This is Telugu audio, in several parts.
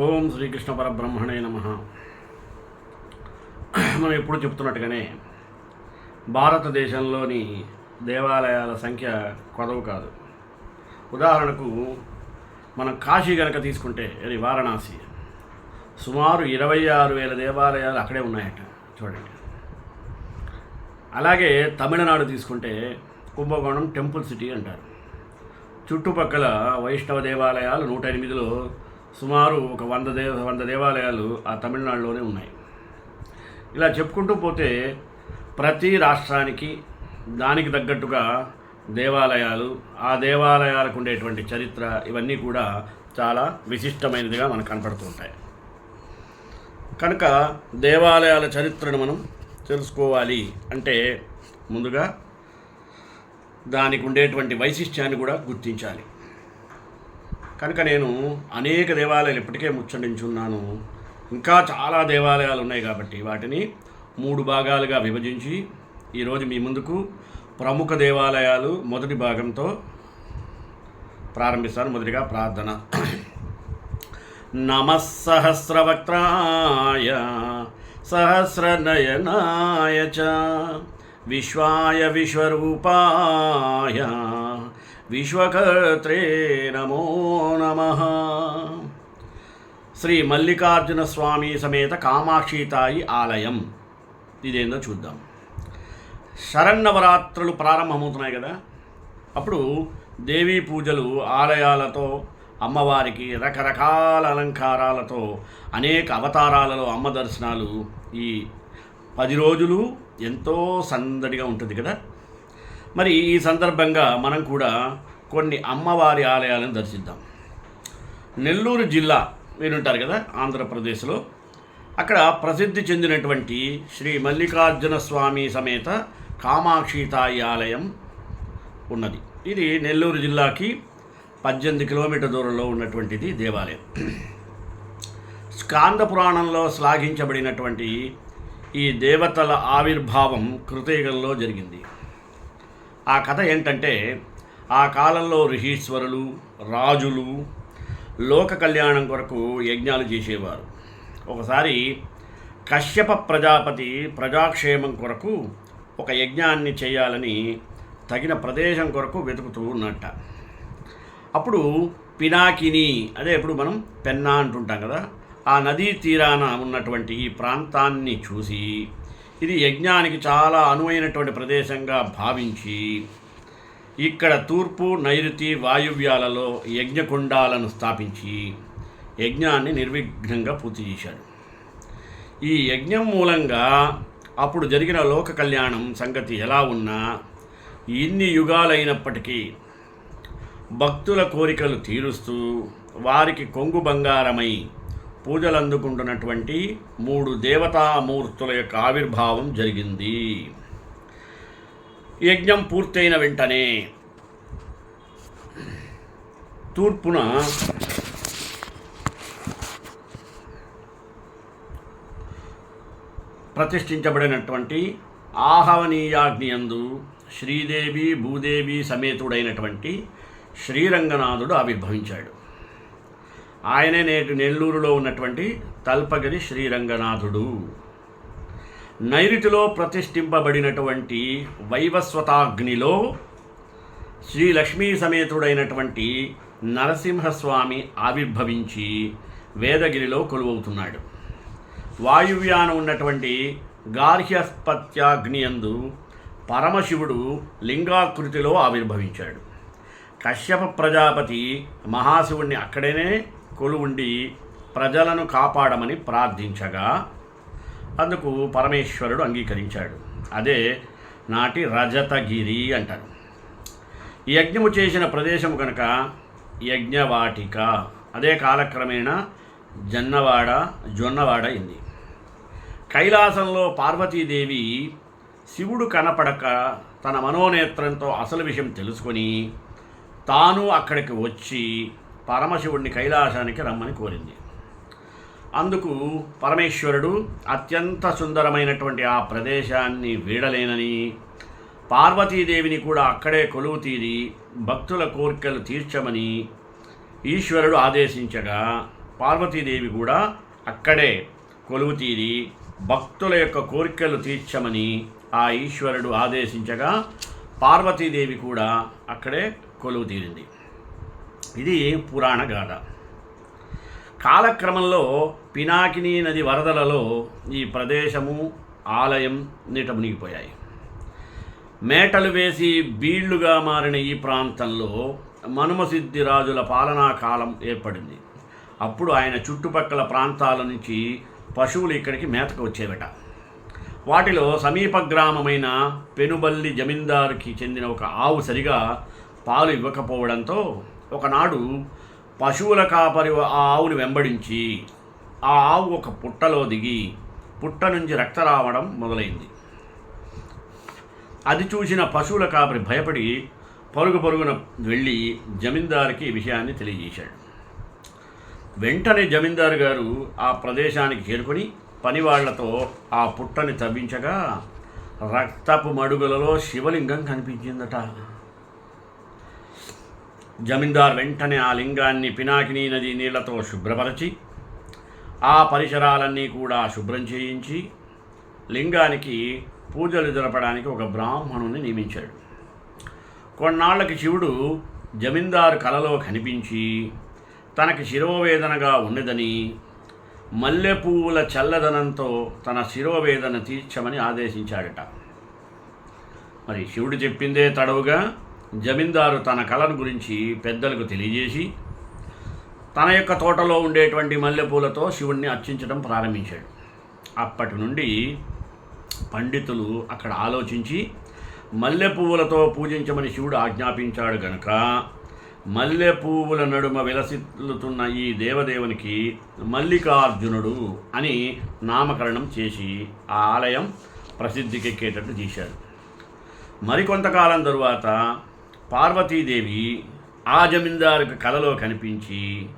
ఓం శ్రీకృష్ణ పరబ్రహ్మణే నమః. మనం ఎప్పుడు చెప్తున్నట్టుగానే భారతదేశంలోని దేవాలయాల సంఖ్య కొదవు కాదు. ఉదాహరణకు మనం కాశీ కనుక తీసుకుంటే, అది వారణాసి, సుమారు 26,000 దేవాలయాలు అక్కడే ఉన్నాయట. చూడండి. అలాగే తమిళనాడు తీసుకుంటే కుంభకోణం టెంపుల్ సిటీ అంటారు. చుట్టుపక్కల వైష్ణవ దేవాలయాలు 108లో సుమారు ఒక 100 దేవాలయాలు ఆ తమిళనాడులోనే ఉన్నాయి. ఇలా చెప్పుకుంటూ పోతే ప్రతి రాష్ట్రానికి దానికి తగ్గట్టుగా దేవాలయాలు, ఆ దేవాలయాలకు ఉండేటువంటి చరిత్ర, ఇవన్నీ కూడా చాలా విశిష్టమైనదిగా మనకు కనపడుతూ ఉంటాయి. కనుక దేవాలయాల చరిత్రను మనం తెలుసుకోవాలి అంటే ముందుగా దానికి ఉండేటువంటి వైశిష్ట్యాన్ని కూడా గుర్తించాలి. కనుక నేను అనేక దేవాలయాలు ఇప్పటికే ముచ్చటించున్నాను. ఇంకా చాలా దేవాలయాలు ఉన్నాయి కాబట్టి వాటిని 3 భాగాలుగా విభజించి ఈరోజు మీ ముందుకు ప్రముఖ దేవాలయాలు మొదటి భాగంతో ప్రారంభిస్తాను. మొదటిగా ప్రార్థన. నమః సహస్రవక్త్రాయ సహస్రనయనాయ చ విశ్వాయ విశ్వరూపాయ విశ్వకర్త్రే నమో నమః. శ్రీ మల్లికార్జున స్వామి సమేత కామాక్షితాయి ఆలయం. ఇదేందో చూద్దాం. శరన్నవరాత్రులు ప్రారంభమవుతున్నాయి కదా. అప్పుడు దేవీ పూజలు, ఆలయాలతో అమ్మవారికి రకరకాల అలంకారాలతో అనేక అవతారాలలో అమ్మ దర్శనాలు ఈ 10 రోజులు ఎంతో సందడిగా ఉంటుంది కదా. మరి ఈ సందర్భంగా మనం కూడా కొన్ని అమ్మవారి ఆలయాలను దర్శిద్దాం. నెల్లూరు జిల్లా మీరుంటారు కదా, ఆంధ్రప్రదేశ్లో. అక్కడ ప్రసిద్ధి చెందినటువంటి శ్రీ మల్లికార్జున స్వామి సమేత కామాక్షితాయి ఆలయం ఉన్నది. ఇది నెల్లూరు జిల్లాకి 18 కిలోమీటర్ దూరంలో ఉన్నటువంటిది దేవాలయం. స్కాంద పురాణంలో శ్లాఘించబడినటువంటి ఈ దేవతల ఆవిర్భావం కృతయుగంలో జరిగింది. ఆ కథ ఏంటంటే, ఆ కాలంలో ఋషీశ్వరులు, రాజులు లోక కళ్యాణం కొరకు యజ్ఞాలు చేసేవారు. ఒకసారి కశ్యప ప్రజాపతి ప్రజాక్షేమం కొరకు ఒక యజ్ఞాన్ని చేయాలని తగిన ప్రదేశం కొరకు వెతుకుతూ ఉన్నట్ట. అప్పుడు పినాకిని, అదే ఇప్పుడు మనం పెన్నా అంటుంటాం కదా, ఆ నదీ తీరాన ఉన్నటువంటి ఈ ప్రాంతాన్ని చూసి ఇది యజ్ఞానికి చాలా అనువైనటువంటి ప్రదేశంగా భావించి ఇక్కడ తూర్పు, నైరుతి, వాయువ్యాలలో యజ్ఞకుండాలను స్థాపించి యజ్ఞాన్ని నిర్విఘ్నంగా పూర్తి చేశాడు. ఈ యజ్ఞం మూలంగా అప్పుడు జరిగిన లోక కళ్యాణం సంగతి ఎలా ఉన్నా, ఇన్ని యుగాలైనప్పటికీ భక్తుల కోరికలు తీరుస్తూ వారికి కొంగు బంగారమై పూజలు అందుకుంటున్నటువంటి 3 దేవతామూర్తుల యొక్క ఆవిర్భావం జరిగింది. యజ్ఞం పూర్తయిన వెంటనే తూర్పున ప్రతిష్ఠించబడినటువంటి ఆహవనీయాగ్నియందు శ్రీదేవి, భూదేవి సమేతుడైనటువంటి శ్రీరంగనాథుడు ఆవిర్భవించాడు. ఆయనే నేటి నెల్లూరులో ఉన్నటువంటి తల్పగిరి శ్రీరంగనాథుడు. నైరుతిలో ప్రతిష్ఠింపబడినటువంటి వైవస్వతాగ్నిలో శ్రీ లక్ష్మీ సమేతుడైనటువంటి నరసింహస్వామి ఆవిర్భవించి వేదగిరిలో కొలువవుతున్నాడు. వాయువ్యాన ఉన్నటువంటి గార్హ్యస్పత్యాగ్నియందు పరమశివుడు లింగాకృతిలో ఆవిర్భవించాడు. కశ్యప ప్రజాపతి మహాశివుణ్ణి అక్కడనే కొలువుండి ప్రజలను కాపాడమని ప్రార్థించగా అందుకు పరమేశ్వరుడు అంగీకరించాడు. అదే నాటి రజతగిరి అంటారు. యజ్ఞము చేసిన ప్రదేశం కనుక యజ్ఞవాటిక, అదే కాలక్రమేణా జొన్నవాడ అయింది. కైలాసంలో పార్వతీదేవి శివుడు కనపడక తన మనోనేత్రంతో అసలు విషయం తెలుసుకొని తాను అక్కడికి వచ్చి పరమశివుడిని కైలాసానికి రమ్మని కోరింది. అందుకు పరమేశ్వరుడు అత్యంత సుందరమైనటువంటి ఆ ప్రదేశాన్ని వీడలేనని, పార్వతీదేవిని కూడా అక్కడే కొలువు తీరి భక్తుల కోరికలు తీర్చమని ఈశ్వరుడు ఆదేశించగా పార్వతీదేవి కూడా అక్కడే కొలువు తీరి భక్తుల యొక్క కోరికలు తీర్చమని ఆ ఈశ్వరుడు ఆదేశించగా పార్వతీదేవి కూడా అక్కడే కొలువు తీరింది. ఇది పురాణ గాథ. కాలక్రమంలో పినాకినీ నది వరదలలో ఈ ప్రదేశము, ఆలయం నీట మునిగిపోయాయి. మేటలు వేసి బీళ్లుగా మారిన ఈ ప్రాంతంలో మనుమసిద్ధి రాజుల పాలనా కాలం ఏర్పడింది. అప్పుడు ఆయన చుట్టుపక్కల ప్రాంతాల నుంచి పశువులు ఇక్కడికి మేతకు వచ్చేవట. వాటిలో సమీప గ్రామమైన పెనుబల్లి జమీందారుకి చెందిన ఒక ఆవు సరిగా పాలు ఇవ్వకపోవడంతో ఒకనాడు పశువుల కాపరి ఆ ఆవుని వెంబడించి ఆ ఆవు ఒక పుట్టలో దిగి పుట్ట నుంచి రక్త రావడం మొదలైంది. అది చూసిన పశువుల కాపరి భయపడి పరుగున వెళ్ళి జమీందారుకి ఈ విషయాన్ని తెలియజేశాడు. వెంటనే జమీందారు గారు ఆ ప్రదేశానికి చేరుకొని పనివాళ్లతో ఆ పుట్టని తవ్వించగా రక్తపు మడుగులలో శివలింగం కనిపించిందట. జమీందారు వెంటనే ఆ లింగాన్ని పినాకినీ నది నీళ్లతో శుభ్రపరచి ఆ పరిసరాలన్నీ కూడా శుభ్రం చేయించి లింగానికి పూజలు జరపడానికి ఒక బ్రాహ్మణుని నియమించాడు. కొన్నాళ్లకి శివుడు జమీందారు కలలో కనిపించి తనకి శిరోవేదనగా ఉన్నదని మల్లెపూల చల్లదనంతో తన శిరోవేదన తీర్చమని ఆదేశించాడట. మరి శివుడు చెప్పిందే తడవుగా జమీందారు తన కళను గురించి పెద్దలకు తెలియజేసి తన యొక్క తోటలో ఉండేటువంటి మల్లెపూలతో శివుణ్ణి అర్చించడం ప్రారంభించాడు. అప్పటి నుండి పండితులు అక్కడ ఆలోచించి మల్లెపువ్వులతో పూజించమని శివుడు ఆజ్ఞాపించాడు గనుక మల్లెపువ్వుల నడుమ విలసిల్లుతున్న ఈ దేవదేవునికి మల్లికార్జునుడు అని నామకరణం చేసి ఆ ఆలయం ప్రసిద్ధికెక్కేటట్టు చేశారు. మరికొంతకాలం తరువాత పార్వతీదేవి ఆ జమీందారుకు కలలో కనిపించి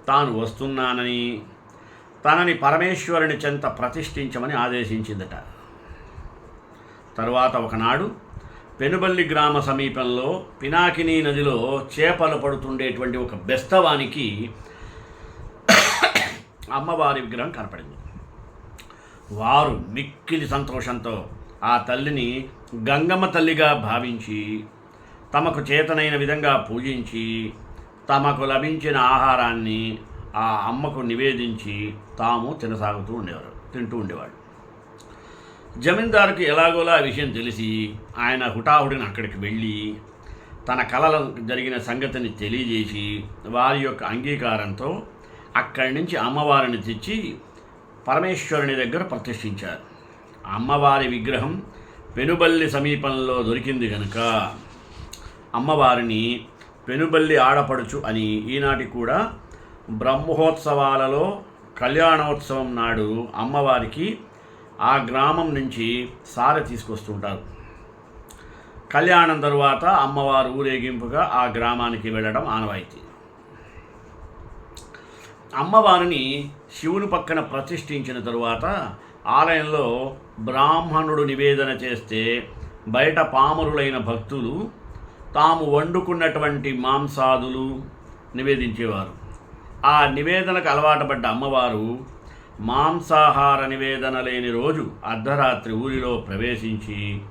తాను వస్తున్నానని తనని పరమేశ్వరుని చెంత ప్రతిష్ఠించమని ఆదేశించిందట. తరువాత ఒకనాడు పెనుబల్లి గ్రామ సమీపంలో పినాకినీ నదిలో చేపలు పడుతుండేటువంటి ఒక బెస్తవానికి అమ్మవారి విగ్రహం కనపడింది. వారు మిక్కిలి సంతోషంతో ఆ తల్లిని గంగమ్మ తల్లిగా భావించి తమకు చేతనైన విధంగా పూజించి తమకు లభించిన ఆహారాన్ని ఆ అమ్మకు నివేదించి తాము తింటూ ఉండేవాడు. జమీందారుకి ఎలాగోలా ఆ విషయం తెలిసి ఆయన హుటాహుడిని అక్కడికి వెళ్ళి తన కలలో జరిగిన సంగతిని తెలియజేసి వారి యొక్క అంగీకారంతో అక్కడి నుంచి అమ్మవారిని తెచ్చి పరమేశ్వరుని దగ్గర ప్రతిష్ఠించారు. అమ్మవారి విగ్రహం పెనుబల్లి సమీపంలో దొరికింది కనుక అమ్మవారిని పెనుబల్లి ఆడపడుచు అని ఈనాటి కూడా బ్రహ్మోత్సవాలలో కళ్యాణోత్సవం నాడు అమ్మవారికి ఆ గ్రామం నుంచి సారె తీసుకొస్తుంటారు. కళ్యాణం తరువాత అమ్మవారు ఊరేగింపుగా ఆ గ్రామానికి వెళ్ళడం ఆనవాయితీ. అమ్మవారిని శివుని పక్కన ప్రతిష్ఠించిన తరువాత ఆలయంలో బ్రాహ్మణుడు నివేదన చేస్తే బయట పామరులైన భక్తులు తాము వండుకున్నటువంటి మాంసాదులు నివేదించేవారు. ఆ నివేదనకు అలవాటు పడ్డ అమ్మవారు మాంసాహార నివేదన లేని రోజు అర్ధరాత్రి ఊరిలో ప్రవేశించి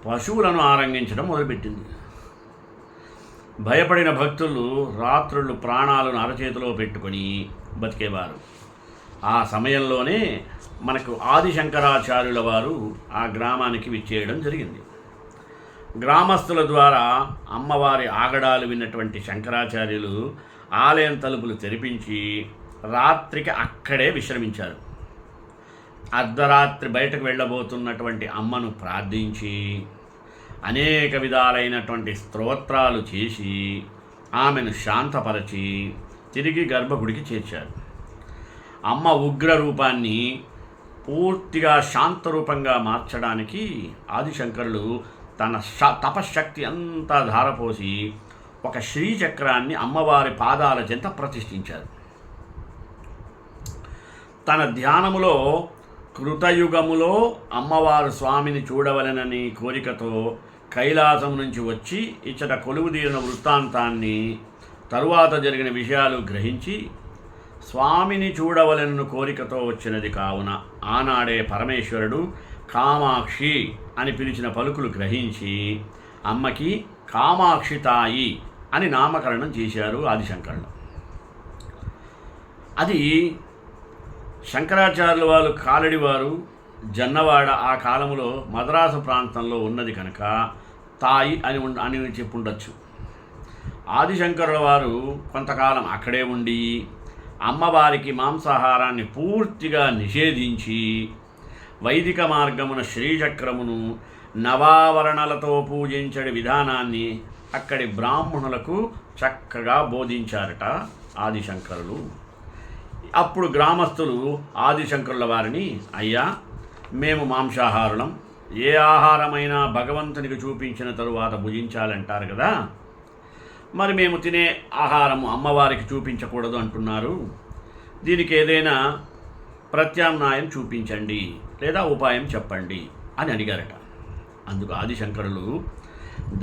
పశువులను ఆరంగించడం మొదలుపెట్టింది. భయపడిన భక్తులు రాత్రుళ్ళు ప్రాణాలను అరచేతిలో పెట్టుకొని బతికేవారు. ఆ సమయంలోనే మనకు ఆదిశంకరాచార్యుల వారు ఆ గ్రామానికి విచ్చేయడం జరిగింది. గ్రామస్తుల ద్వారా అమ్మవారి ఆగడాలు విన్నటువంటి శంకరాచార్యులు ఆలయం తలుపులు తెరిపించి రాత్రికి అక్కడే విశ్రమించారు. అర్ధరాత్రి బయటకు వెళ్ళబోతున్నటువంటి అమ్మను ప్రార్థించి అనేక విధాలైనటువంటి స్తోత్రాలు చేసి ఆమెను శాంతపరచి తిరిగి గర్భగుడికి చేర్చారు. అమ్మ ఉగ్ర రూపాన్ని పూర్తిగా శాంతరూపంగా మార్చడానికి ఆదిశంకరులు తన తపశ్శక్తి అంతా ధారపోసి ఒక శ్రీచక్రాన్ని అమ్మవారి పాదాల చెంత ప్రతిష్ఠించారు. తన ధ్యానములో కృతయుగములో అమ్మవారు స్వామిని చూడవలెనని కోరికతో కైలాసం నుంచి వచ్చి ఇచ్చట కొలువుదీరిన వృత్తాంతాన్ని తరువాత జరిగిన విషయాలు గ్రహించి స్వామిని చూడవలెను కోరికతో వచ్చినది కావున ఆనాడే పరమేశ్వరుడు కామాక్షి అని పిలిచిన పలుకులు గ్రహించి అమ్మకి కామాక్షి తాయి అని నామకరణం చేశారు ఆదిశంకరులు. అది శంకరాచార్యుల వాళ్ళు కాలడివారు జన్నవాడ ఆ కాలంలో మద్రాసు ప్రాంతంలో ఉన్నది కనుక తాయి అని చెప్పుండొచ్చు. ఆదిశంకరుల వారు కొంతకాలం అక్కడే ఉండి అమ్మవారికి మాంసాహారాన్ని పూర్తిగా నిషేధించి వైదిక మార్గమున శ్రీచక్రమును నవావరణలతో పూజించడి విధానాన్ని అక్కడి బ్రాహ్మణులకు చక్కగా బోధించారట ఆదిశంకరులు. అప్పుడు గ్రామస్తులు ఆదిశంకరుల వారిని, అయ్యా మేము మాంసాహారులం, ఏ ఆహారమైనా భగవంతునికి చూపించిన తరువాత భుజించాలంటారు కదా, మరి మేము తినే ఆహారము అమ్మవారికి చూపించకూడదు అంటున్నారు, దీనికి ఏదైనా ప్రత్యామ్నాయం చూపించండి లేదా ఉపాయం చెప్పండి అని అడిగారట. అందుకు ఆదిశంకరులు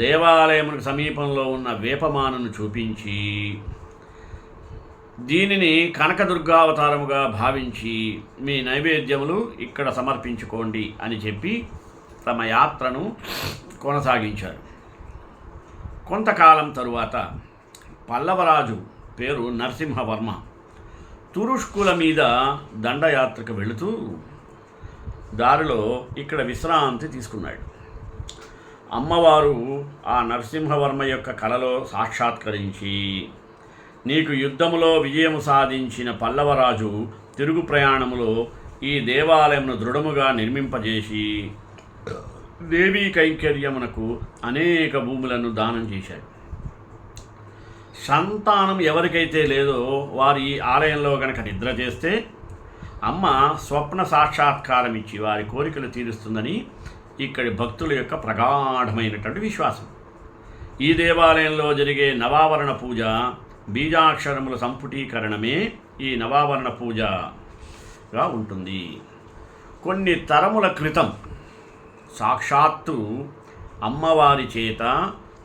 దేవాలయమునకు సమీపంలో ఉన్న వేపమానను చూపించి దీనిని కనకదుర్గావతారముగా భావించి మీ నైవేద్యములు ఇక్కడ సమర్పించుకోండి అని చెప్పి తమ యాత్రను కొనసాగించారు. కొంతకాలం తరువాత పల్లవరాజు పేరు నరసింహవర్మ తురుష్కుల మీద దండయాత్రకు వెళుతూ దారిలో ఇక్కడ విశ్రాంతి తీసుకున్నాడు. అమ్మవారు ఆ నరసింహవర్మ యొక్క కలలో సాక్షాత్కరించి, నీకు యుద్ధములో విజయము సాధించిన పల్లవరాజు తిరుగు ప్రయాణములో ఈ దేవాలయమును దృఢముగా నిర్మింపజేసి దేవీ కైంకర్యమునకు అనేక భూములను దానం చేశాడు. సంతానం ఎవరికైతే లేదో వారు ఈ ఆలయంలో గనక నిద్ర చేస్తే అమ్మ స్వప్న సాక్షాత్కారం ఇచ్చి వారి కోరికలు తీరుస్తుందని ఇక్కడి భక్తుల యొక్క ప్రగాఢమైనటువంటి విశ్వాసం. ఈ దేవాలయంలో జరిగే నవావరణ పూజ బీజాక్షరముల సంపుటీకరణమే ఈ నవావరణ పూజగా ఉంటుంది. కొన్ని తరముల క్రితం సాక్షాత్తు అమ్మవారి చేత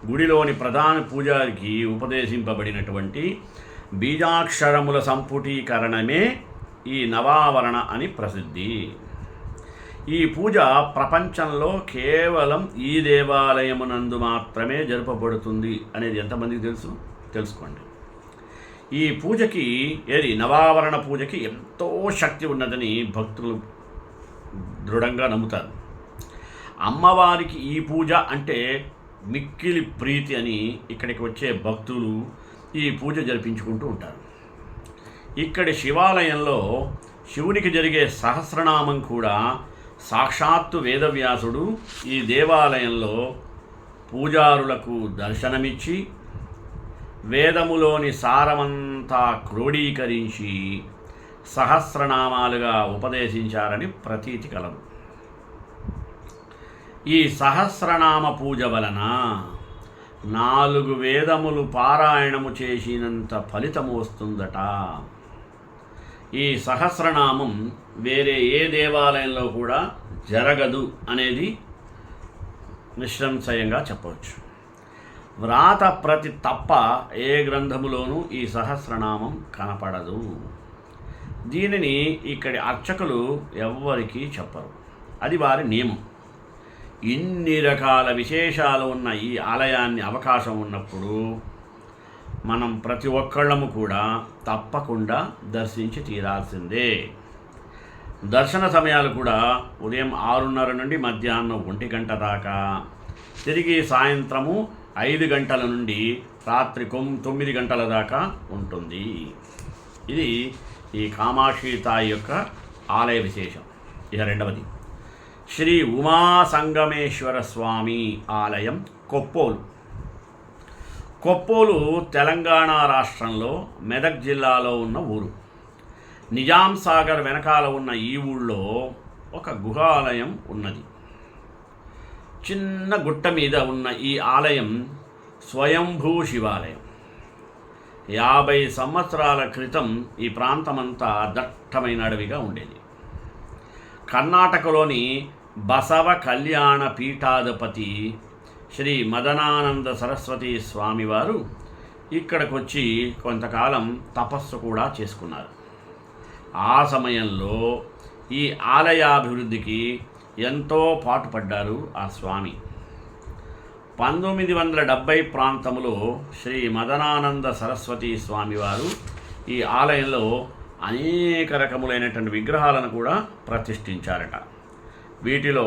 గుడిలోని ప్రధాన పూజారికి ఉపదేశింపబడినటువంటి బీజాక్షరముల సంపుటీకరణమే ఈ నవావరణ అని ప్రసిద్ధి. ఈ పూజ ప్రపంచంలో కేవలం ఈ దేవాలయమునందు మాత్రమే జరపబడుతుంది అనేది ఎంతమందికి తెలుసుకోండి. ఈ పూజకి నవావరణ పూజకి ఎంతో శక్తి ఉన్నదని భక్తులు దృఢంగా నమ్ముతారు. అమ్మవారికి ఈ పూజ అంటే మిక్కిలి ప్రీతి అని ఇక్కడికి వచ్చే భక్తులు ఈ పూజ జరిపించుకుంటూ ఉంటారు. ఇక్కడి శివాలయంలో శివునికి జరిగే సహస్రనామం కూడా సాక్షాత్తు వేదవ్యాసుడు ఈ దేవాలయంలో పూజారులకు దర్శనమిచ్చి వేదములోని సారమంతా క్రోడీకరించి సహస్రనామాలుగా ఉపదేశించారని ప్రతీతి కలదు. ఈ సహస్రనామ పూజ వలన 4 వేదములు పారాయణము చేసినంత ఫలితము వస్తుందట. ఈ సహస్రనామం వేరే ఏ దేవాలయంలో కూడా జరగదు అనేది నిస్సంశయంగా చెప్పవచ్చు. వ్రాత ప్రతి తప్ప ఏ గ్రంథములోనూ ఈ సహస్రనామం కనపడదు. దీనిని ఇక్కడి అర్చకులు ఎవ్వరికీ చెప్పరు, అది వారి నియమం. ఇన్ని రకాల విశేషాలు ఉన్న ఈ ఆలయాన్ని అవకాశం ఉన్నప్పుడు మనం ప్రతి ఒక్కళ్ళము కూడా తప్పకుండా దర్శించి తీరాల్సిందే. దర్శన సమయాలు కూడా ఉదయం 6:30 నుండి మధ్యాహ్నం 1 గంట దాకా, తిరిగి సాయంత్రము 5 గంటల నుండి రాత్రి 9 గంటల దాకా ఉంటుంది. ఇది ఈ కామాక్షి తాయి యొక్క ఆలయ విశేషం. ఇక రెండవది శ్రీ ఉమాసంగమేశ్వర స్వామి ఆలయం కొప్పోలు. కొప్పోలు తెలంగాణ రాష్ట్రంలో మెదక్ జిల్లాలో ఉన్న ఊరు. నిజాం సాగర్ వెనకాల ఉన్న ఈ ఊళ్ళో ఒక గుహాలయం ఉన్నది. చిన్న గుట్ట మీద ఉన్న ఈ ఆలయం స్వయంభూ శివాలయం. 50 సంవత్సరాల క్రితం ఈ ప్రాంతమంతా దట్టమైన అడవిగా ఉండేది. కర్ణాటకలోని బసవ కళ్యాణ పీఠాధిపతి శ్రీ మదనానంద సరస్వతి స్వామివారు ఇక్కడికి వచ్చి కొంతకాలం తపస్సు కూడా చేసుకున్నారు. ఆ సమయంలో ఈ ఆలయాభివృద్ధికి ఎంతో పాటుపడ్డారు ఆ స్వామి. 1970 ప్రాంతంలో శ్రీ మదనానంద సరస్వతి స్వామివారు ఈ ఆలయంలో అనేక రకములైనటువంటి విగ్రహాలను కూడా ప్రతిష్ఠించారట. వీటిలో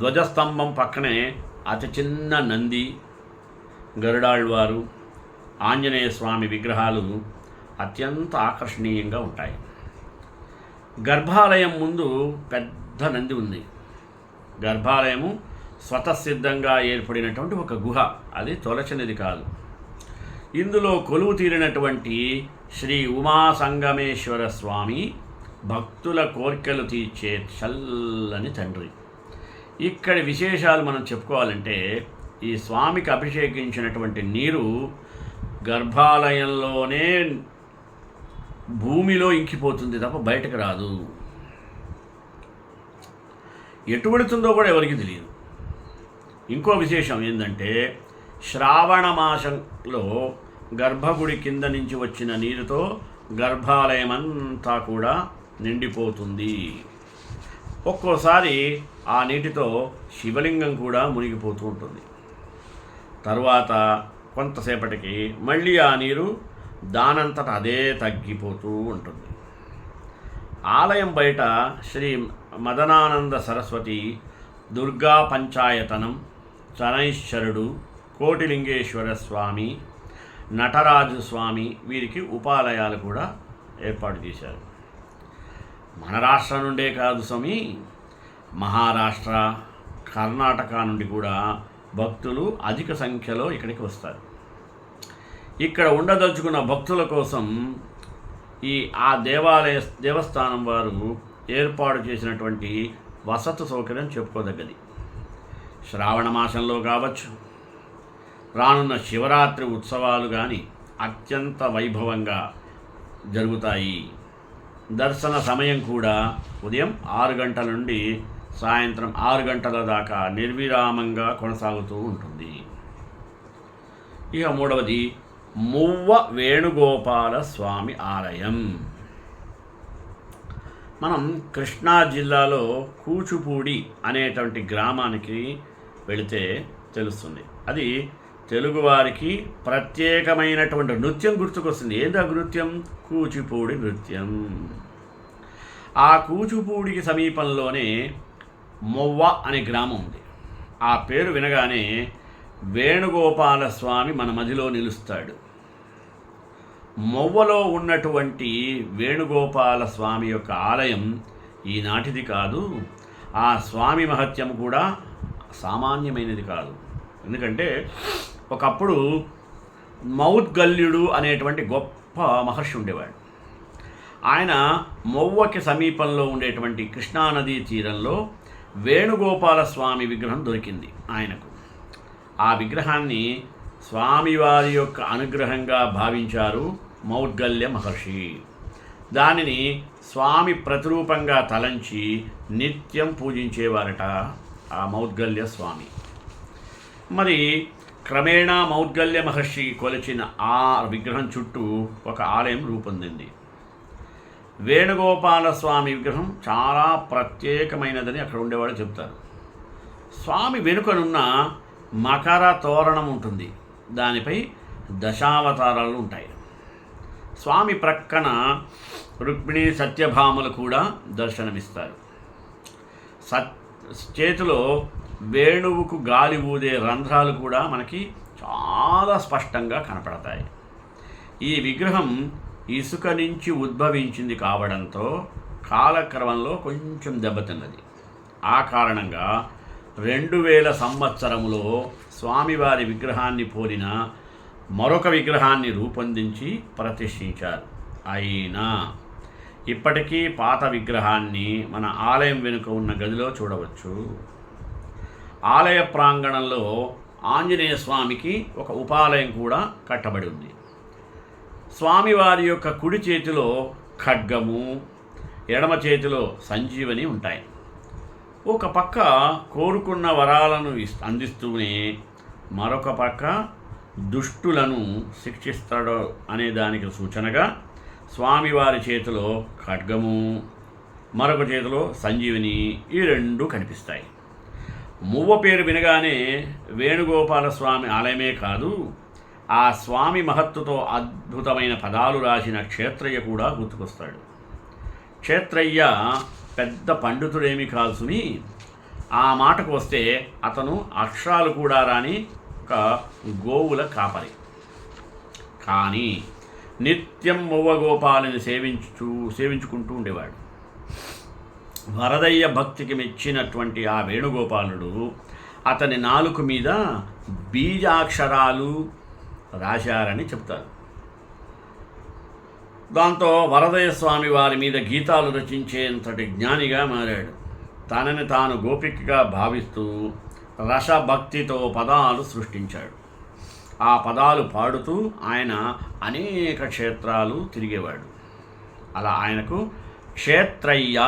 ధ్వజస్తంభం పక్కనే అతి చిన్న నంది, గరుడాళ్వారు, ఆంజనేయ స్వామి విగ్రహాలు అత్యంత ఆకర్షణీయంగా ఉంటాయి. గర్భాలయం ముందు పెద్ద నంది ఉంది. గర్భాలయము స్వతసిద్ధంగా ఏర్పడినటువంటి ఒక గుహ, అది తొలచనిది కాదు. ఇందులో కొలువు తీరినటువంటి శ్రీ ఉమా సంగమేశ్వర స్వామి భక్తుల కోరికలు తీర్చే చల్లని తండ్రి. ఇక్కడి విశేషాలు మనం చెప్పుకోవాలంటే, ఈ స్వామికి అభిషేకించినటువంటి నీరు గర్భాలయంలోనే భూమిలో ఇంకిపోతుంది తప్ప బయటకు రాదు. ఎటు వెళుతుందో కూడా ఎవరికి తెలియదు. ఇంకో విశేషం ఏంటంటే, శ్రావణ మాసంలో గర్భగుడి కింద నుంచి వచ్చిన నీరుతో గర్భాలయం అంతా కూడా నిండిపోతుంది. ఒక్కోసారి ఆ నీటితో శివలింగం కూడా మునిగిపోతూ ఉంటుంది. తరువాత కొంతసేపటికి మళ్ళీ ఆ నీరు దానంతట అదే తగ్గిపోతూ ఉంటుంది. ఆలయం బయట శ్రీ మదనానంద సరస్వతి, దుర్గా పంచాయతనం, శనైశ్వరుడు, కోటిలింగేశ్వర స్వామి, నటరాజు స్వామి వీరికి ఉపాలయాలు కూడా ఏర్పాటు చేశారు. మన రాష్ట్రం నుండే కాదు స్వామి, మహారాష్ట్ర, కర్ణాటక నుండి కూడా భక్తులు అధిక సంఖ్యలో ఇక్కడికి వస్తారు. ఇక్కడ ఉండదలుచుకున్న భక్తుల కోసం ఆ దేవస్థానం వారు ఏర్పాటు చేసినటువంటి వసతి సౌకర్యం చెప్పుకోదగ్గది. శ్రావణ మాసంలో కావచ్చు, రానున్న శివరాత్రి ఉత్సవాలు కానీ అత్యంత వైభవంగా జరుగుతాయి. దర్శన సమయం కూడా ఉదయం 6 గంటల నుండి సాయంత్రం 6 గంటల దాకా నిర్విరామంగా కొనసాగుతూ ఉంటుంది. ఇక మూడవది మువ్వ వేణుగోపాల స్వామి ఆలయం. మనం కృష్ణా జిల్లాలో కూచిపూడి అనేటువంటి గ్రామానికి వెళితే తెలుస్తుంది. అది తెలుగువారికి ప్రత్యేకమైనటువంటి నృత్యం గుర్తుకొస్తుంది. ఏంది ఆ నృత్యం? కూచిపూడి నృత్యం. ఆ కూచిపూడికి సమీపంలోనే మొవ్వ అనే గ్రామం ఉంది. ఆ పేరు వినగానే వేణుగోపాల స్వామి మన మదిలో నిలుస్తాడు. మొవ్వలో ఉన్నటువంటి వేణుగోపాల స్వామి యొక్క ఆలయం ఈనాటిది కాదు. ఆ స్వామి మహత్యం కూడా సామాన్యమైనది కాదు. ఎందుకంటే ఒకప్పుడు మౌద్గల్యుడు అనేటువంటి గొప్ప మహర్షి ఉండేవాడు. ఆయన మొవ్వకి సమీపంలో ఉండేటువంటి కృష్ణానదీ తీరంలో వేణుగోపాల స్వామి విగ్రహం దొరికింది ఆయనకు. ఆ విగ్రహాన్ని స్వామివారి యొక్క అనుగ్రహంగా భావించారు మౌద్గల్య మహర్షి. దానిని స్వామి ప్రతిరూపంగా తలంచి నిత్యం పూజించేవారట ఆ మౌద్గల్య స్వామి. మరి క్రమేణా మౌద్గల్య మహర్షి కొలిచిన ఆ విగ్రహం చుట్టూ ఒక ఆలయం రూపొందింది. వేణుగోపాల స్వామి విగ్రహం చాలా ప్రత్యేకమైనదని అక్కడ ఉండేవాళ్ళు చెప్తారు. స్వామి వెనుకనున్న మకర తోరణం ఉంటుంది. దానిపై దశావతారాలు ఉంటాయి. స్వామి ప్రక్కన రుక్మిణి సత్యభామలు కూడా దర్శనమిస్తారు. చేతిలో వేణువుకు గాలి ఊదే రంధ్రాలు కూడా మనకి చాలా స్పష్టంగా కనపడతాయి. ఈ విగ్రహం ఇసుక నుంచి ఉద్భవించింది కావడంతో కాలక్రమంలో కొంచెం దెబ్బతిన్నది. ఆ కారణంగా 2000 సంవత్సరములో స్వామివారి విగ్రహాన్ని పోలిన మరొక విగ్రహాన్ని రూపొందించి ప్రతిష్ఠించారు. అయినా ఇప్పటికీ పాత విగ్రహాన్ని మన ఆలయం వెనుక ఉన్న గదిలో చూడవచ్చు. ఆలయ ప్రాంగణంలో ఆంజనేయ స్వామికి ఒక ఉపాలయం కూడా కట్టబడి ఉంది. స్వామివారి యొక్క కుడి చేతిలో ఖడ్గము, ఎడమ చేతిలో సంజీవని ఉంటాయి. ఒక పక్క కోరుకున్న వరాలను అందిస్తూనే మరొక పక్క దుష్టులను శిక్షిస్తాడు అనే దానికి సూచనగా స్వామివారి చేతిలో ఖడ్గము, మరొక చేతిలో సంజీవిని, ఈ రెండు కనిపిస్తాయి. మువ్వ పేరు వినగానే వేణుగోపాల స్వామి ఆలయమే కాదు, ఆ స్వామి మహత్తుతో అద్భుతమైన పదాలు రాసిన క్షేత్రయ్య కూడా గుర్తుకొస్తాడు. క్షేత్రయ్య పెద్ద పండితుడేమి కాదు సుమి, ఆ మాటకు వస్తే అతను అక్షరాలు కూడా రాని ఒక గోవుల కాపరి. కానీ నిత్యం మువ్వగోపాలని సేవించుకుంటూ ఉండేవాడు. వరదయ్య భక్తికి మెచ్చినటువంటి ఆ వేణుగోపాలుడు అతని నాలుక మీద బీజాక్షరాలు రాశారని చెప్తారు. దాంతో వరదయ్య స్వామి వారి మీద గీతాలు రచించేంతటి జ్ఞానిగా మారాడు. తనని తాను గోపికగా భావిస్తూ రసభక్తితో పదాలు సృష్టించాడు. ఆ పదాలు పాడుతూ ఆయన అనేక క్షేత్రాలు తిరిగేవాడు. అలా ఆయనకు క్షేత్రయ్య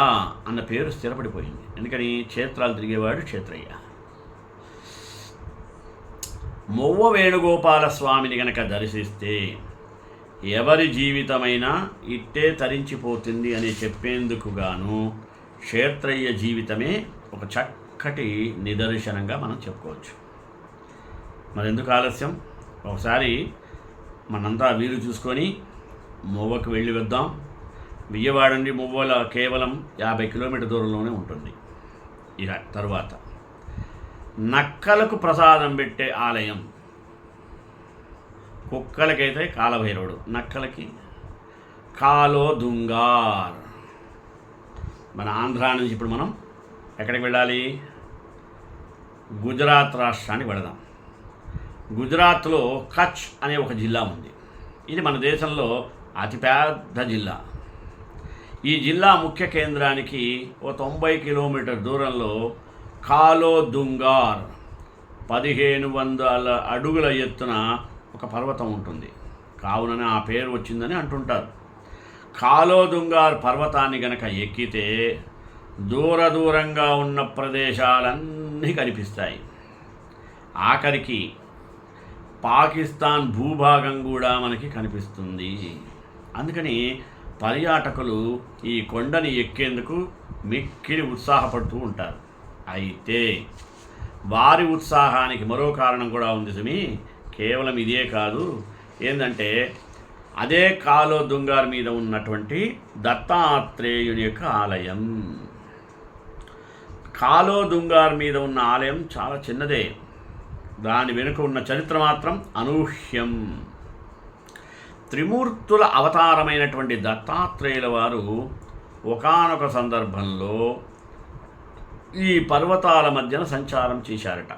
అన్న పేరు స్థిరపడిపోయింది. ఎందుకని క్షేత్రాలు తిరిగేవాడు క్షేత్రయ్య. మువ్వ వేణుగోపాల స్వామిని గనక దర్శిస్తే ఎవరి జీవితమైనా ఇట్టే తరించిపోతుంది అని చెప్పేందుకు గాను క్షేత్రయ్య జీవితమే ఒక చక్కటి నిదర్శనంగా మనం చెప్పుకోవచ్చు. మరెందుకు ఆలస్యం, ఒకసారి మనంతా వీలు చూసుకొని మువ్వకు వెళ్ళి వద్దాం. విజయవాడ నుండి మువ్వల కేవలం 50 కిలోమీటర్ దూరంలోనే ఉంటుంది. ఇక తరువాత నక్కలకు ప్రసాదం పెట్టే ఆలయం. కుక్కలకైతే కాలభైరవుడు, నక్కలకి కాలో దుంగార్. మన ఆంధ్రా నుంచి ఇప్పుడు మనం ఎక్కడికి వెళ్ళాలి? గుజరాత్ రాష్ట్రానికి వెళదాం. గుజరాత్లో కచ్ అనే ఒక జిల్లా ఉంది. ఇది మన దేశంలో అతిపెద్ద జిల్లా. ఈ జిల్లా ముఖ్య కేంద్రానికి ఓ 90 కిలోమీటర్ దూరంలో కాలో దుంగార్ 1500 అడుగుల ఎత్తున ఒక పర్వతం ఉంటుంది. కావుననే ఆ పేరు వచ్చిందని అంటుంటారు. కాలో దుంగార్ పర్వతాన్ని గనక ఎక్కితే దూరంగా ఉన్న ప్రదేశాలన్నీ కనిపిస్తాయి. ఆఖరికి పాకిస్తాన్ భూభాగం కూడా మనకి కనిపిస్తుంది. అందుకని పర్యాటకులు ఈ కొండని ఎక్కేందుకు మిక్కిలి ఉత్సాహపడుతూ ఉంటారు. అయితే వారి ఉత్సాహానికి మరో కారణం కూడా ఉంది సుమి. కేవలం ఇదే కాదు, ఏంటంటే అదే కాలో దుంగార్ మీద ఉన్నటువంటి దత్తాత్రేయుని యొక్క ఆలయం. కాలో దుంగార్ మీద ఉన్న ఆలయం చాలా చిన్నదే. దాని వెనుక ఉన్న చరిత్ర మాత్రం అనూహ్యం. త్రిమూర్తుల అవతారమైనటువంటి దత్తాత్రేయుల వారు ఒకానొక సందర్భంలో ఈ పర్వతాల మధ్యన సంచారం చేశారట.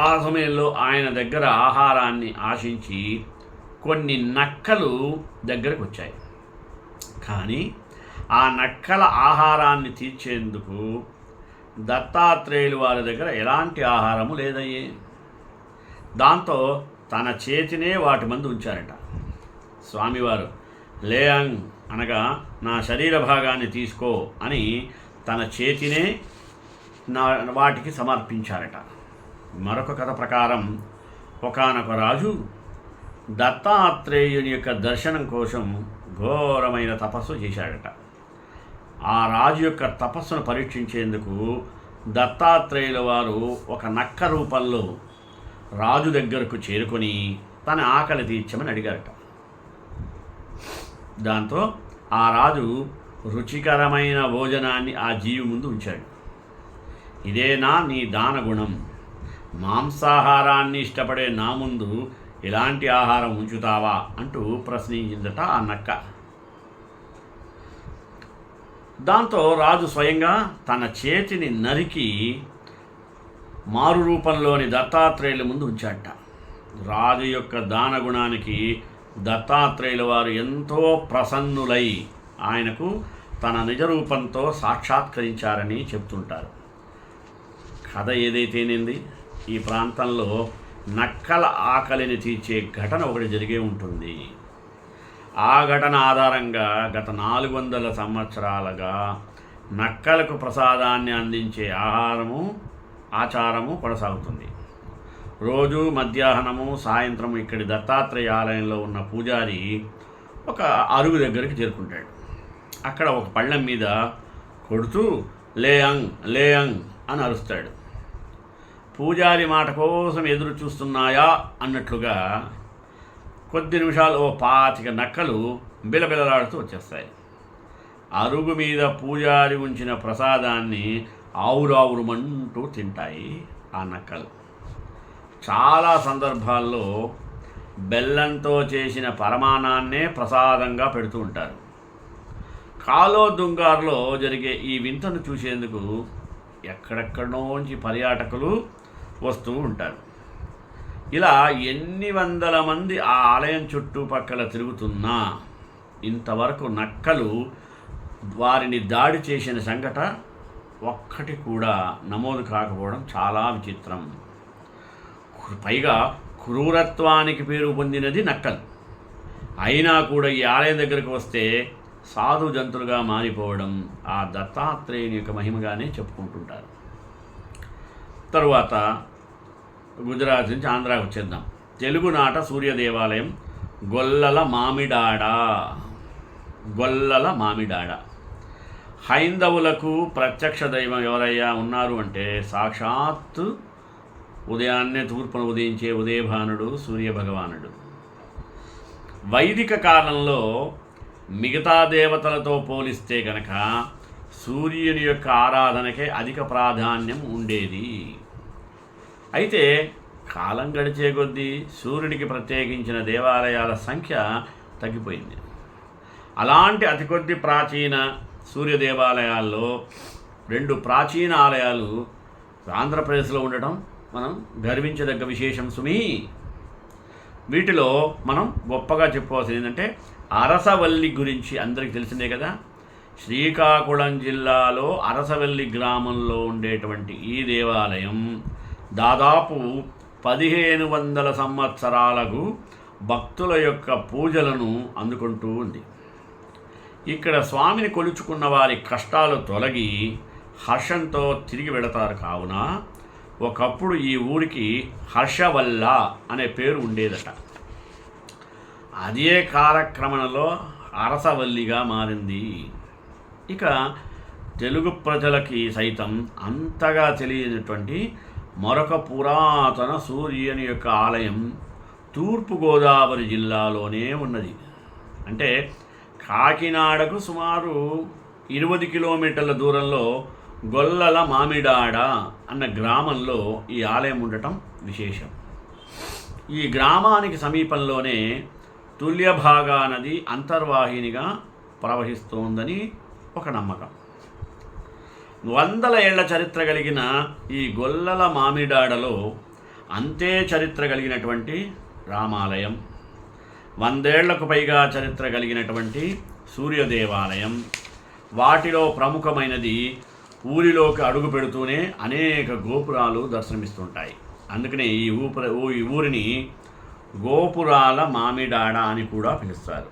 ఆ సమయంలో ఆయన దగ్గర ఆహారాన్ని ఆశించి కొన్ని నక్కలు దగ్గరకు వచ్చాయి. కానీ ఆ నక్కల ఆహారాన్ని తీర్చేందుకు దత్తాత్రేయులు వారి దగ్గర ఎలాంటి ఆహారము లేదయ్యే. దాంతో తన చేతినే వాటి మందు ఉంచారట. స్వామివారు లేయంగ్ అనగా నా శరీర భాగాన్ని తీసుకో అని తన చేతినే వాటికి సమర్పించారట. మరొక కథ ప్రకారం ఒకానొక రాజు దత్తాత్రేయుని యొక్క దర్శనం కోసం ఘోరమైన తపస్సు చేశాడట. ఆ రాజు యొక్క తపస్సును పరీక్షించేందుకు దత్తాత్రేయుల వారు ఒక నక్క రూపంలో రాజు దగ్గరకు చేరుకొని తన ఆకలి తీర్చమని అడిగారట. దాంతో ఆ రాజు రుచికరమైన భోజనాన్ని ఆ జీవి ముందు ఉంచాడు. ఇదేనా నీ దాన గుణం? మాంసాహారాన్ని ఇష్టపడే నా ముందు ఇలాంటి ఆహారం ఉంచుతావా అంటూ ప్రశ్నించిందట ఆ నక్క. దాంతో రాజు స్వయంగా తన చేతిని నరికి మారు రూపంలోని దత్తాత్రేయుల ముందు ఉంచాట. రాజు యొక్క దానగుణానికి దత్తాత్రేయుల వారు ఎంతో ప్రసన్నులై ఆయనకు తన నిజ రూపంతో సాక్షాత్కరించారని చెప్తుంటారు. కథ ఏదైతేనేంది, ఈ ప్రాంతంలో నక్కల ఆకలిని తీర్చే ఘటన ఒకటి జరిగే ఉంటుంది. ఆ ఘటన ఆధారంగా గత 400 సంవత్సరాలుగా నక్కలకు ప్రసాదాన్ని అందించే ఆచారము కొనసాగుతుంది. రోజు మధ్యాహ్నము సాయంత్రము ఇక్కడి దత్తాత్రేయ ఆలయంలో ఉన్న పూజారి ఒక అరుగు దగ్గరికి చేరుకుంటాడు. అక్కడ ఒక పళ్ళెం మీద కొడుతూ లేయంగ్ లేయంగ్ అని అరుస్తాడు. పూజారి మాట కోసం ఎదురు చూస్తున్నాయా అన్నట్లుగా కొద్ది నిమిషాలు 25 నక్కలు బిలబిలలాడుతూ వచ్చేస్తాయి. అరుగు మీద పూజారి ఉంచిన ప్రసాదాన్ని ఆవురావురుమంటూ తింటాయి ఆ నక్కలు. చాలా సందర్భాల్లో బెల్లంతో చేసిన పరమాన్నాన్నే ప్రసాదంగా పెడుతూ ఉంటారు. కాలో దుంగార్లో జరిగే ఈ వింతను చూసేందుకు ఎక్కడెక్కడోంచి పర్యాటకులు వస్తూ ఉంటారు. ఇలా ఎన్ని వందల మంది ఆ ఆలయం చుట్టుపక్కల తిరుగుతున్నా ఇంతవరకు నక్కలు వారిని దాడి చేసిన సంఘట ఒక్కటి కూడా నమోదు కాకపోవడం చాలా విచిత్రం. పైగా క్రూరత్వానికి పేరు పొందినది నక్కలు. అయినా కూడా ఈ ఆలయం దగ్గరకు వస్తే సాధు జంతువులుగా మారిపోవడం ఆ దత్తాత్రేయుని యొక్క మహిమగానే చెప్పుకుంటుంటారు. తరువాత గుజరాత్ నుంచి ఆంధ్రాకి వచ్చేద్దాం. తెలుగునాట సూర్య దేవాలయం గొల్లల మామిడాడ. హైందవులకు ప్రత్యక్ష దైవం ఎవరయ్యా ఉన్నారు అంటే సాక్షాత్తు ఉదయాన్నే తూర్పున ఉదయించే ఉదయభానుడు సూర్యభగవానుడు. వైదిక కాలంలో మిగతా దేవతలతో పోలిస్తే కనుక సూర్యుని యొక్క ఆరాధనకే అధిక ప్రాధాన్యం ఉండేది. అయితే కాలం గడిచే కొద్దీ సూర్యుడికి ప్రత్యేకించిన దేవాలయాల సంఖ్య తగ్గిపోయింది. అలాంటి అతి కొద్ది ప్రాచీన సూర్య దేవాలయాల్లో 2 ప్రాచీన ఆలయాలు ఆంధ్రప్రదేశ్లో ఉండటం మనం గర్వించదగ్గ విశేషం సుమి. వీటిలో మనం గొప్పగా చెప్పుకోవాల్సింది ఏంటంటే అరసవల్లి గురించి అందరికీ తెలిసిందే కదా. శ్రీకాకుళం జిల్లాలో అరసవల్లి గ్రామంలో ఉండేటువంటి ఈ దేవాలయం దాదాపు 1500 సంవత్సరాలకు భక్తుల యొక్క పూజలను అందుకుంటూ ఉంది. ఇక్కడ స్వామిని కొలుచుకున్న వారి కష్టాలు తొలగి హర్షంతో తిరిగి వెళతారు. కావున ఒకప్పుడు ఈ ఊరికి హర్షవల్ల అనే పేరు ఉండేదట. అదే కాలక్రమంలో అరసవల్లిగా మారింది. ఇక తెలుగు ప్రజలకి సైతం అంతగా తెలియనటువంటి మరొక పురాతన సూర్యుని యొక్క ఆలయం తూర్పుగోదావరి జిల్లాలోనే ఉన్నది. అంటే కాకినాడకు సుమారు 20 కిలోమీటర్ల దూరంలో గొల్లల మామిడాడ అన్న గ్రామంలో ఈ ఆలయం ఉండటం విశేషం. ఈ గ్రామానికి సమీపంలోనే తుల్యభాగా నది అంతర్వాహినిగా ప్రవహిస్తోందని ఒక నమ్మకం. 100 ఏళ్ల చరిత్ర కలిగిన ఈ గొల్లల మామిడాడలో అంతే చరిత్ర కలిగినటువంటి రామాలయం, 100 ఏళ్లకు పైగా చరిత్ర కలిగినటువంటి సూర్య దేవాలయం, వాటిలో ప్రముఖమైనది ఊరిలోకి అడుగు పెడుతూనే అనేక గోపురాలు దర్శనమిస్తుంటాయి. అందుకనే ఈ ఊరిని గోపురాల మామిడాడ అని కూడా పిలుస్తారు.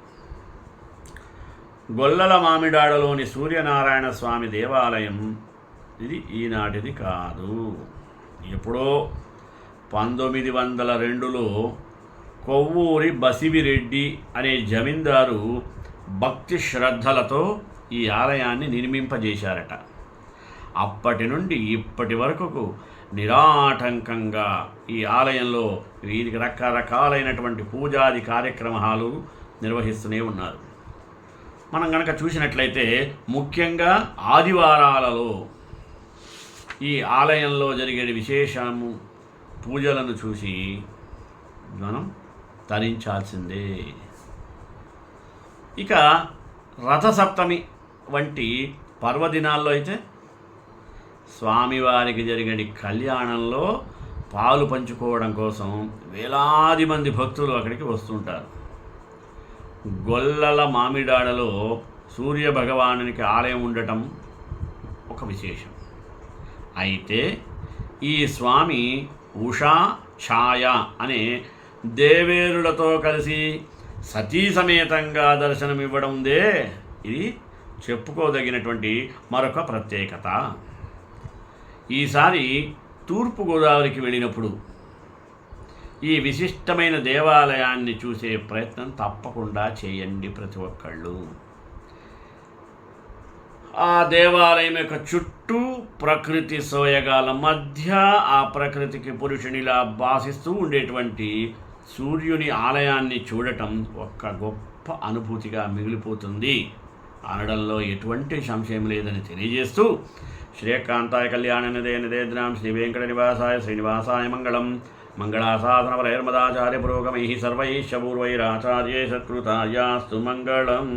గొల్లల మామిడాడలోని సూర్యనారాయణ స్వామి దేవాలయం ఇది ఈనాటిది కాదు. ఎప్పుడో 1902లో కొవ్వూరి బసివిరెడ్డి అనే జమీందారు భక్తి శ్రద్ధలతో ఈ ఆలయాన్ని నిర్మింపజేశారట. అప్పటి నుండి ఇప్పటి వరకు నిరాటంకంగా ఈ ఆలయంలో వీరికి రకరకాలైనటువంటి పూజాది కార్యక్రమాలు నిర్వహిస్తూనే ఉన్నారు. మనం కనుక చూసినట్లయితే ముఖ్యంగా ఆదివారాలలో ఈ ఆలయంలో జరిగే విశేషము పూజలను చూసి మనం తరించాల్సిందే. ఇక రథసప్తమి వంటి పర్వదినాల్లో అయితే స్వామివారికి జరిగే కళ్యాణంలో పాలు పంచుకోవడం కోసం వేలాది మంది భక్తులు అక్కడికి వస్తుంటారు. గొల్లల మామిడాడలో సూర్య భగవానునికి ఆలయం ఉండటం ఒక విశేషం. అయితే ఈ స్వామి ఉషా ఛాయ అనే దేవేరులతో కలిసి సతీ సమేతంగా దర్శనమివ్వడందే ఇది చెప్పుకోదగినటువంటి మరొక ప్రత్యేకత. ఈసారి తూర్పుగోదావరికి వెళ్ళినప్పుడు ఈ విశిష్టమైన దేవాలయాన్ని చూసే ప్రయత్నం తప్పకుండా చేయండి ప్రతి ఒక్కళ్ళు. ఆ దేవాలయం యొక్క చుట్టూ ప్రకృతి సోయగాల మధ్య ఆ ప్రకృతికి పురుషునిలా భాసిస్తూ ఉండేటువంటి సూర్యుని ఆలయాన్ని చూడటం ఒక గొప్ప అనుభూతిగా మిగిలిపోతుంది అనడంలో ఎటువంటి సంశయం లేదని తెలియజేస్తూ శ్రీకాంతాయ కళ్యాణ నిదేంద్రాం శ్రీ వెంకట నివాసాయ శ్రీనివాసాయ మంగళం. మంగళాసాసనపరైర్మదాచార్య పురోగమై సర్వైశ్చ పూర్వైరాచార్యై సత్కృతాయాస్తు మంగళం.